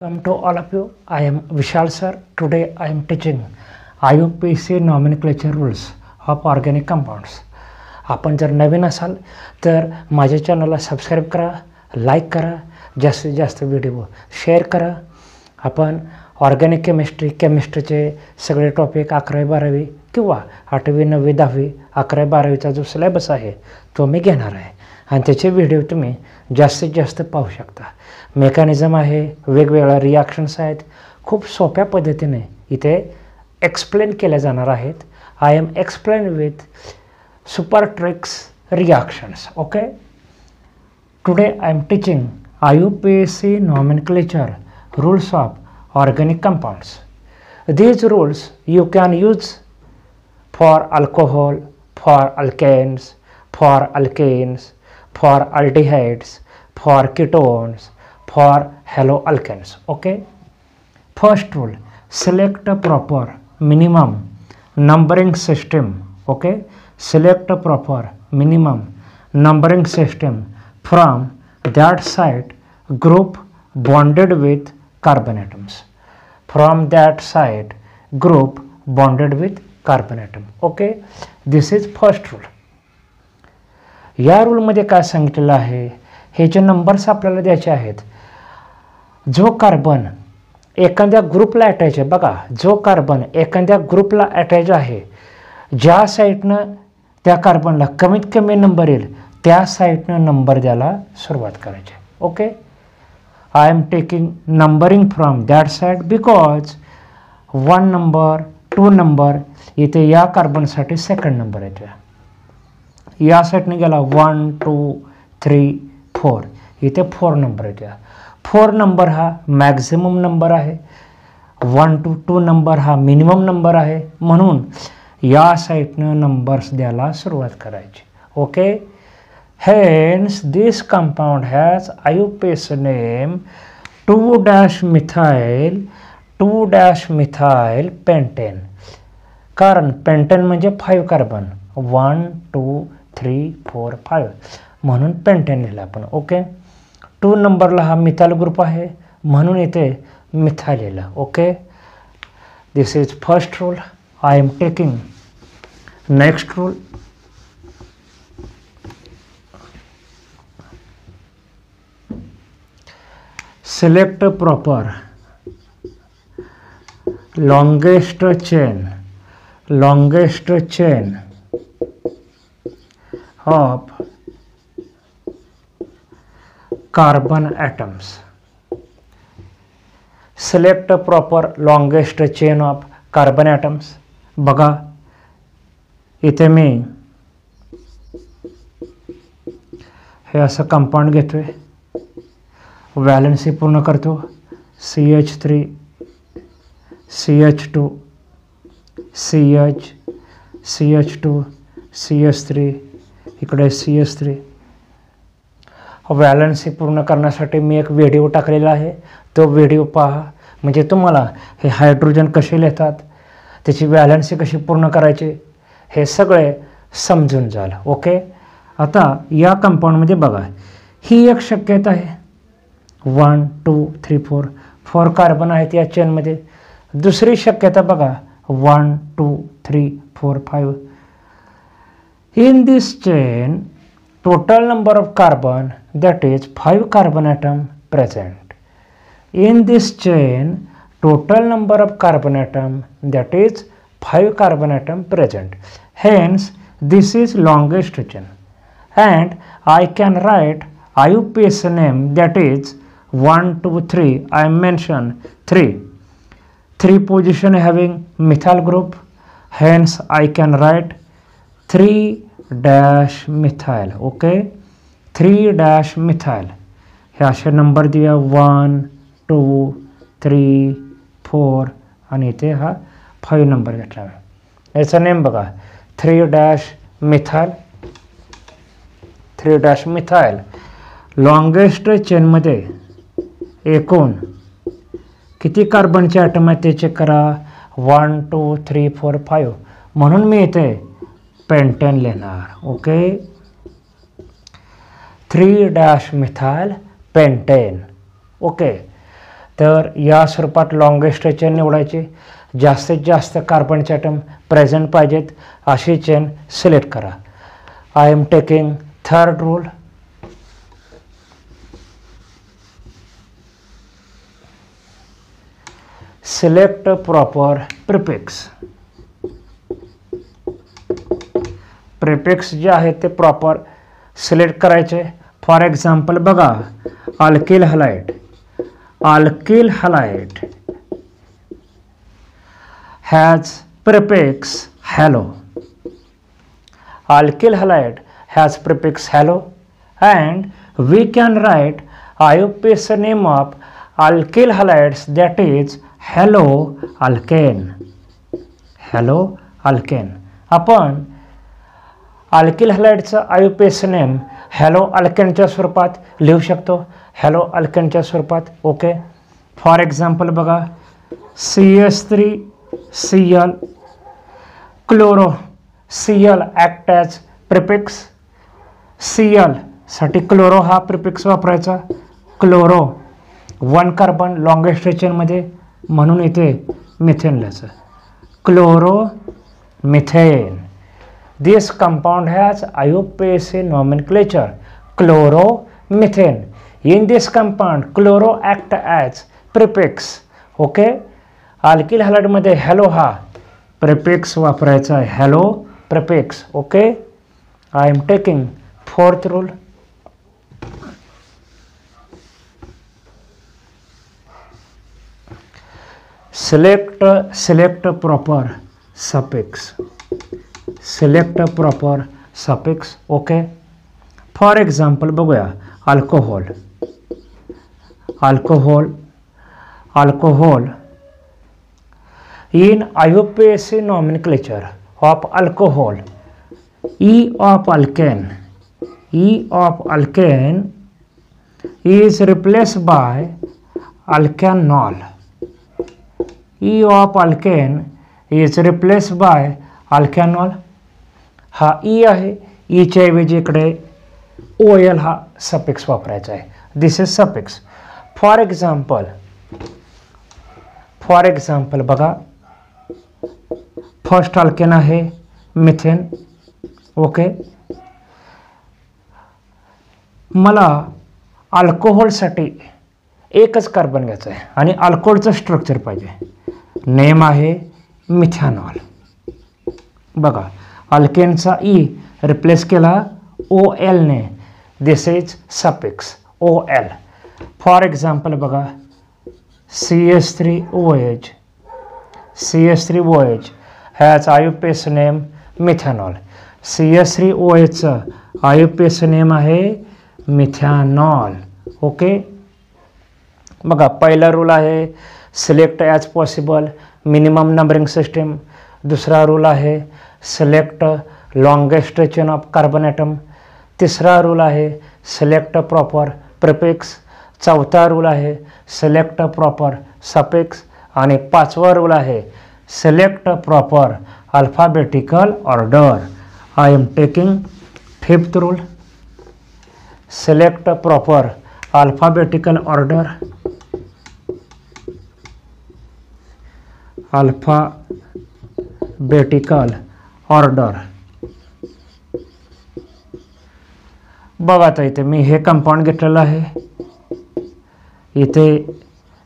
Welcome to all of you. I am Vishal sir. Today I am teaching IUPAC nomenclature rules of organic compounds. आपण जर नवीन असाल तर माझ्या चॅनलला subscribe करा, लाईक करा, जास्तीत जास्त व्हिडिओ शेअर करा. आपण ऑर्गॅनिक केमिस्ट्रीचे सगळे टॉपिक 11वी 12वी किंवा 8वी 9वी 10वी 11वी 12वीचा जो सिलेबस आहे तो मी घेणार आहे आणि त्याचे व्हिडिओ तुम्ही जास्तीत जास्त पाहू शकता. मेकॅनिझम आहे, वेगवेगळ्या रिॲक्शन्स आहेत, खूप सोप्या पद्धतीने इथे एक्सप्लेन केल्या जाणार आहेत. I am explain with super tricks reactions. Okay, today I am teaching IUPAC nomenclature rules of organic compounds. These rules you can use for alcohol, for alkanes, for alkanes, for aldehydes, for ketones, for haloalkanes. Okay, first rule, select a proper minimum numbering system. Okay, select a proper minimum numbering system from that site group bonded with carbon atoms. From that site group bonded with carbon atom. Okay, this is first rule. या रूलमध्ये काय सांगितलेलं आहे, हे जे numbers आपल्याला द्यायचे आहेत, जो कार्बन एखाद्या ग्रुपला अटॅच आहे, बघा जो कार्बन एखाद्या ग्रुपला अटॅच आहे, ज्या साईडनं त्या कार्बनला कमीत कमी नंबर येईल त्या साईडनं नंबर द्यायला सुरुवात करायची. Okay, I am taking numbering from that side because 1 number 2 number इथे या कार्बनसाठी सेकंड नंबर येतो. या साईडने गेला 1 2 3 4 इथे 4 नंबर येतो. 4 नंबर हा मॅक्झिमम नंबर आहे, 1 to 2 नंबर हा मिनिमम नंबर आहे, म्हणून या साईडनं नंबर्स द्यायला सुरुवात करायची. Okay, hence this compound has IUPAC name 2-methyl 2-methyl pentane. कारण पेंटेन म्हणजे 5 कार्बन, 1 2 3 4 5 म्हणून पेंटेन लिहिलं आपण. ओके, 2 नंबरला हा मिथाइल ग्रुप आहे म्हणून इथे मिथाइल लिहिलं. Okay, this is first rule. I am taking next rule. Select proper longest chain of carbon atoms. Select a proper longest chain of carbon atoms. बघा इथे मी हे असं कंपाऊंड घेतोय, व्हॅलेन्सी पूर्ण करतो, CH3 CH2 CH CH2 CH3 इकडे CH3. Valency पूर्ण करण्यासाठी मी एक व्हिडिओ टाकलेला आहे, तो व्हिडिओ पहा, म्हणजे तुम्हाला हे हायड्रोजन कसे लिहितात, त्याची व्हॅलेन्सी कशी पूर्ण करायची हे सगळे समजून जाल. ओके, आता या कंपाऊंडमध्ये बघा ही एक शक्यता आहे, 1 2 3 4 कार्बन आहेत या चेनमध्ये. दुसरी शक्यता बघा 1 2 3 4 5. In this chain total number of carbon, that is 5 carbon atom present. In this chain total number of carbon atom, that is 5 carbon atom present. Hence this is longest chain and I can write IUPAC name, that is 1 2 3. I mention 3 position having methyl group, hence I can write 3-methyl. Okay, 3-methyl हे असे number दिया 1 2 3 4 आणि इथे हा 5 number घेतला. याचा name बघा 3-methyl. 3-methyl longest चेनमध्ये एकूण किती कार्बनचे ॲटम आहेत ते चेक करा, 1 2 3 4 5, म्हणून मी इथे पेंटेन लिहिणार. Okay, 3-methyl pentane. ओके, तर या स्वरूपात लॉंगेस्ट चेन निवडायची, जास्तीत जास्त कार्बनचे ॲटम प्रेझेंट पाहिजेत अशी चेन सिलेक्ट करा. I am taking third rule. Select proper prefix. Prefix जे आहेत ते प्रॉपर सिलेक्ट करायचे. फॉर एक्झाम्पल बघा, alkyl halide. Alkyl halide has prefix halo. Alkyl halide has prefix halo, and we can write IUPAC name of alkyl halides, that is haloalkane. haloalkane. आपण alkyl हलाइडचं IUPAC name हॅलोअल्केनच्या स्वरूपात लिहू शकतो, हॅलोअल्केनच्या स्वरूपात. Okay. For example बघा, CH3Cl chloro. Cl act as prefix. Cl साठी chloro हा prefix वापरायचा. Chloro 1 carbon longest चेनमध्ये, म्हणून इथे मिथेन लिहायचं. Chloro methane. This compound has IUPAC nomenclature chloromethane. In this compound chloro act as prefix. Okay. Alkyl हलाइडमध्ये halo हा prefix वापरायचा आहे, halo prefix. Okay. I am taking fourth rule. Select proper suffix. Select proper suffix. Okay. For example बघूया, alcohol. Alcohol. Alcohol in IUPAC nomenclature of alcohol, E of alkane. E of alkane is replaced by alkanol. E of alkane is replaced by alkanol. हा E आहे, ईच्या ऐवजी इकडे OL हा suffix वापरायचा आहे. This is suffix. For example बघा, first alkane आहे मिथेन. ओके. मला अल्कोहोलसाठी एकच कार्बन घ्यायचं आहे आणि अल्कोहोलचं स्ट्रक्चर पाहिजे. नेम आहे मिथॅनॉल. बघा, अल्केनचा ई रिप्लेस केला OL ने. This is suffix OL. For example बघा, CH3OH. CH3OH has IUPAC name methanol. CH3OHचं IUPAC नेम आहे मिथॅनॉल. ओके. बघा, पहिला रूल आहे select as possible minimum numbering system. दुसरा रूल आहे select longest chain of carbon atom. तिसरा रूल आहे सिलेक्ट प्रॉपर प्रिफिक्स. चौथा रूल आहे सिलेक्ट प्रॉपर सफिक्स. आणि पाचवा रूल आहे select proper alphabetical order. I am taking fifth rule. Select proper alphabetical order. Alphabetical order. बघा, आता इथे मी हे कंपाऊंड घेतलेलं आहे. इथे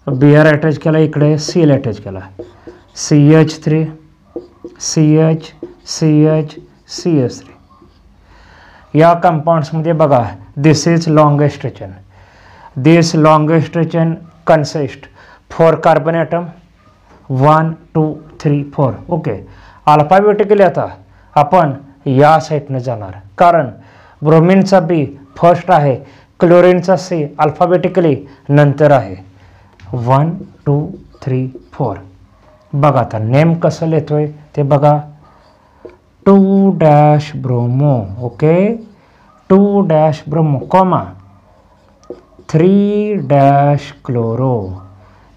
Br अटॅच केला, इकडे Cl अटॅच केला. CH3 CH CH CH3. या कंपाऊंड्समध्ये बघा, this is longest chain. This longest chain consist 4 carbon atom 1 2 3 4. Okay. Alphabetically आता आपण या साईडनं जाणार, कारण ब्रोमिनचा B फर्स्ट आहे, क्लोरीनचा C अल्फाबेटिकली नंतर आहे. 1 2 3 4. बघा, आता नेम कसं लिहितोय ते बघा. 2 bromo. Okay. 2 bromo comma 3 chloro.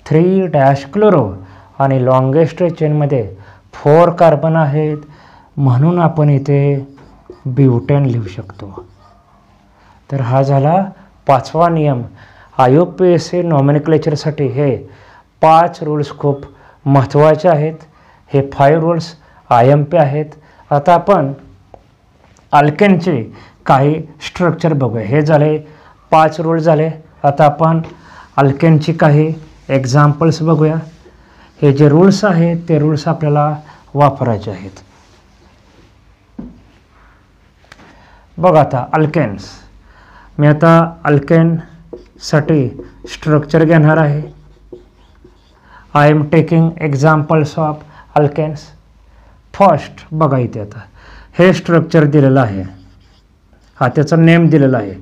3 chloro. आणि लॉंगेस्ट चेनमध्ये 4 कार्बन आहेत, म्हणून आपण इथे ब्युटेन लिहू शकतो. तर हा झाला पाचवा नियम IUPAC नॉमेनक्लेचरसाठी हे 5 रूल्स खूप महत्त्वाचे आहेत. हे 5 रूल्स IMP आहेत. आता आपण अल्केनचे काही स्ट्रक्चर बघूया. हे झाले 5 रूल झाले. आता आपण अल्केनची काही एक्झाम्पल्स बघूया. हे जे रूल्स आहेत ते रूल्स आपल्याला वापरायचे आहेत. बघा आता अल्केन्स. मी आता अल्केनसाठी स्ट्रक्चर घेणार आहे. I am taking examples of alkanes. First बघा इथे आता हे स्ट्रक्चर दिलेलं आहे. हा त्याचं नेम दिलेलं आहे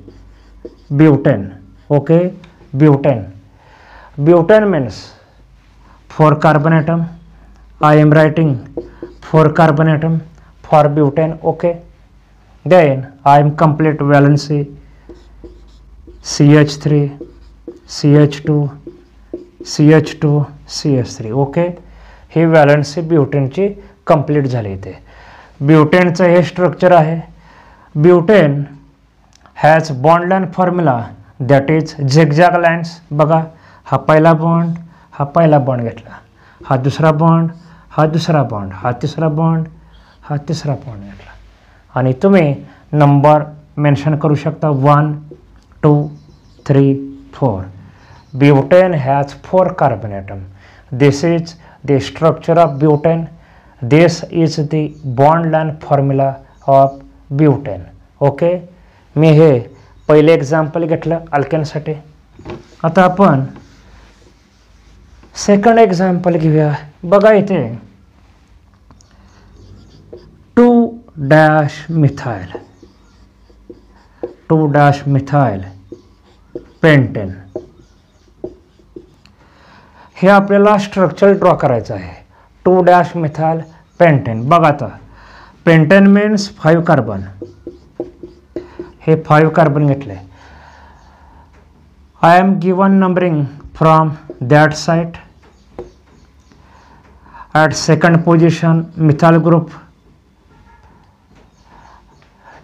butane. Okay, butane. Butane means 4 carbon atom. I am writing 4 carbon atom for butane. Okay, then I am complete valency CH3 CH2 CH2 CH3. Okay, ही व्हॅलन्सी ब्युटेनची कंप्लीट झाली. इथे ब्युटेनचं हे स्ट्रक्चर आहे. Butane has bond line formula that is zigzag lines. बघा, हा पहिला बॉन्ड, हा पहिला बॉन्ड घेतला, हा दुसरा बॉन्ड, हा दुसरा बॉन्ड, हा तिसरा बॉन्ड, हा तिसरा बॉन्ड घेतला. आणि तुम्ही नंबर मेन्शन करू शकता 1 2 3 4. Butane has 4 carbon atom. This is the structure of butane. This is the bond line formula of butane. Okay, मी हे पहिले एक्झाम्पल घेतलं अल्केनसाठी. आता आपण सेकंड एक्झाम्पल घेऊया. बघा इथे 2-मिथाइल 2-मिथाइल पेंटेन. हे आपल्याला स्ट्रक्चर ड्रॉ करायचं आहे. Two methyl pentane. बघा आता पेंटेन मीन्स 5 कार्बन. हे 5 कार्बन घेतले. I am given numbering from that site. At second position methyl group.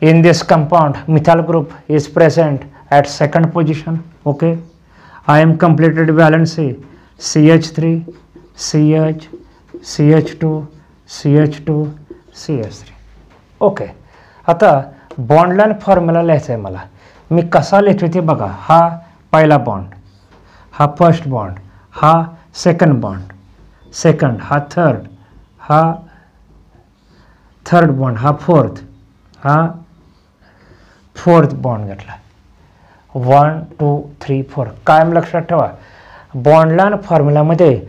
In this compound methyl group is present at second position. Okay, I am completed valency CH3 CH CH2 CH2 CH3. Okay, आता bond line formula लिहायचा आहे मला. मी कसा लिहितो ते बघा. हा पहिला बॉन्ड, हा फर्स्ट बॉन्ड, हा सेकंड बॉन्ड, सेकंड, हा थर्ड, हा थर्ड बॉन्ड, हा फोर्थ, हा फोर्थ बॉन्ड घेतला. 1 2 3 4. कायम लक्षात ठेवा, बॉन्ड लाईन फॉर्म्युलामध्ये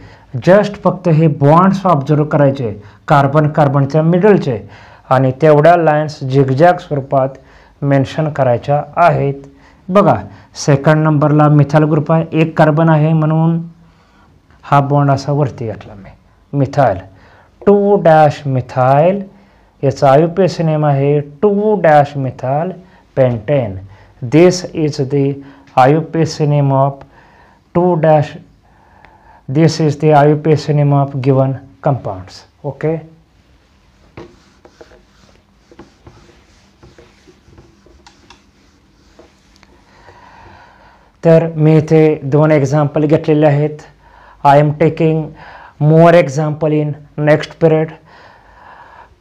जस्ट फक्त हे बॉन्ड्स ऑब्झर्व करायचे कार्बन कार्बनच्या मिडलचे, आणि तेवढ्या लाईन्स झिगझॅग स्वरूपात मेन्शन करायच्या आहेत. बघा, सेकंड नंबरला मिथाइल ग्रुप आहे, 1 कार्बन आहे म्हणून हा बॉन्ड असा वरती घेतला मी. मिथाइल 2-मिथाइल. याचा IUPAC नेम आहे two methyl pentane. This is the IUPAC name of 2- this is the IUPAC name of given compounds. Okay, तर मी इथे 2 एक्झाम्पल घेतलेले आहेत. I am taking more example in next period.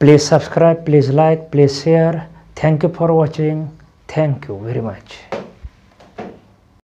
Please subscribe, please like, please share. Thank you for watching. Thank you very much.